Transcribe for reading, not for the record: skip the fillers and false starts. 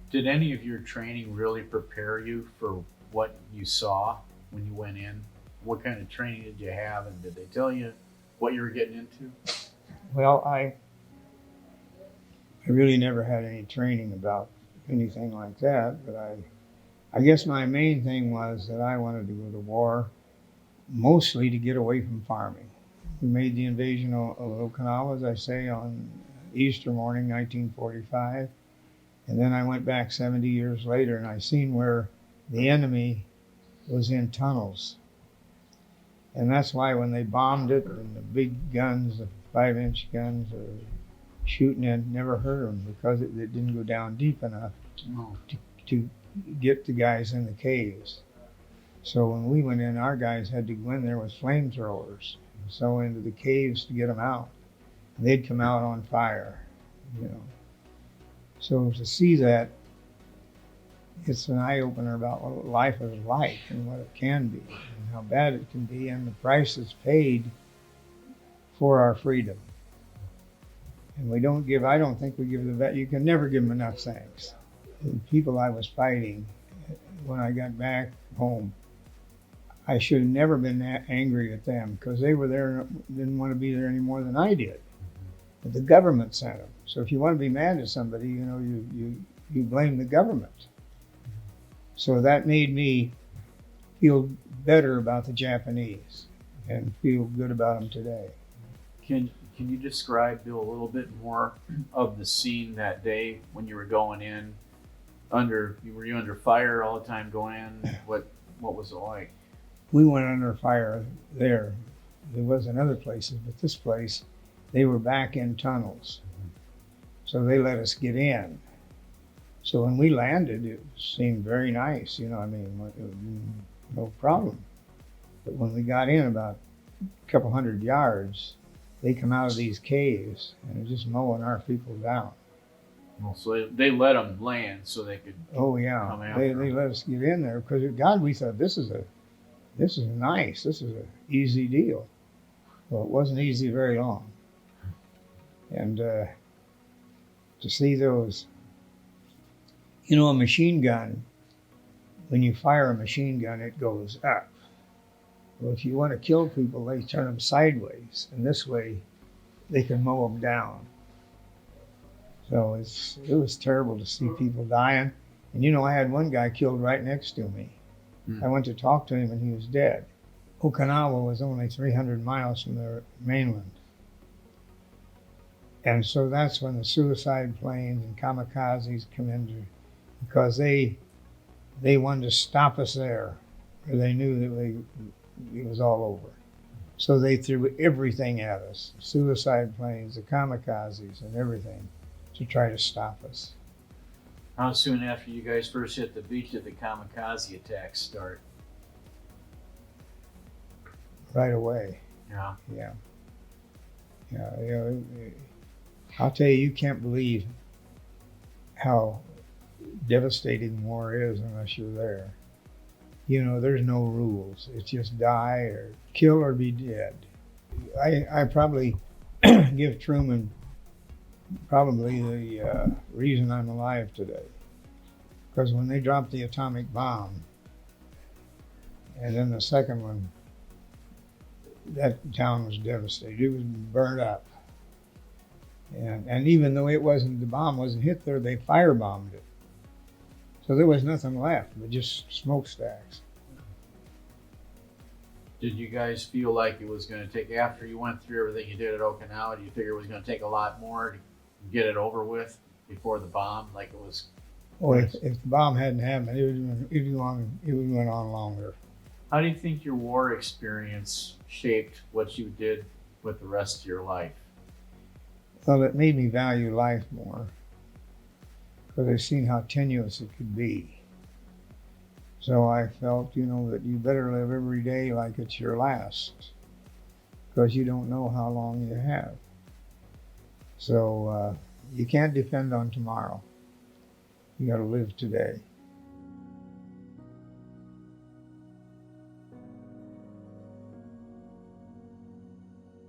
Did any of your training really prepare you for what you saw when you went in? What kind of training did you have, and did they tell you what you were getting into? Well, I really never had any training about anything like that, but I guess my main thing was that I wanted to go to war mostly to get away from farming. We made the invasion of Okinawa, as I say, on Easter morning, 1945. And then I went back 70 years later and I seen where the enemy was in tunnels. And that's why when they bombed it and the big guns, the 5-inch guns, shooting it, never hurt them because it didn't go down deep enough No. to get the guys in the caves. So when we went in, our guys had to go in there with flamethrowers, so into the caves to get them out. They'd come out on fire, you know. So to see that, it's an eye opener about what life is like and what it can be and how bad it can be and the price that's paid for our freedom. And I don't think we give the vet, you can never give them enough thanks. The people I was fighting, when I got back home, I should have never been angry at them because they were there and didn't want to be there any more than I did. But the government sent them. So if you want to be mad at somebody, you blame the government. So that made me feel better about the Japanese and feel good about them today. Can you describe, Bill, a little bit more of the scene that day when you were going in? Were you under fire all the time going in? What was it like? We went under fire there. There was in other places, but this place, they were back in tunnels. So they let us get in. So when we landed, it seemed very nice, no problem. But when we got in about a couple hundred yards, they come out of these caves and they're just mowing our people down. Well, so they let them land so they could. Oh yeah, come after they let us get in there because God, we thought this is nice, this is an easy deal. Well, it wasn't easy very long, and to see those, a machine gun. When you fire a machine gun, it goes up. Well, if you want to kill people, they turn them sideways, and this way they can mow them down. So it was terrible to see people dying. And I had one guy killed right next to me. I went to talk to him and he was dead. Okinawa was only 300 miles from the mainland. And so that's when the suicide planes and kamikazes come in because they wanted to stop us there. They knew that it was all over. So they threw everything at us, suicide planes, the kamikazes and everything, to try to stop us. How soon after you guys first hit the beach did the kamikaze attacks start? Right away. Yeah. Yeah. I'll tell you can't believe how devastating war is unless you're there. There's no rules. It's just die or kill or be dead. I probably give Truman probably the reason I'm alive today. Because when they dropped the atomic bomb, and then the second one, that town was devastated. It was burned up. And even though the bomb wasn't hit there, they firebombed it. So there was nothing left but just smokestacks. Did you guys feel like it was going to take, after you went through everything you did at Okinawa, do you figure it was going to take a lot more to get it over with before the bomb, like it was? Oh, if the bomb hadn't happened, it would went on longer. How do you think your war experience shaped what you did with the rest of your life? Well, it made me value life more because I've seen how tenuous it could be. So I felt, that you better live every day like it's your last because you don't know how long you have. So you can't depend on tomorrow. You got to live today.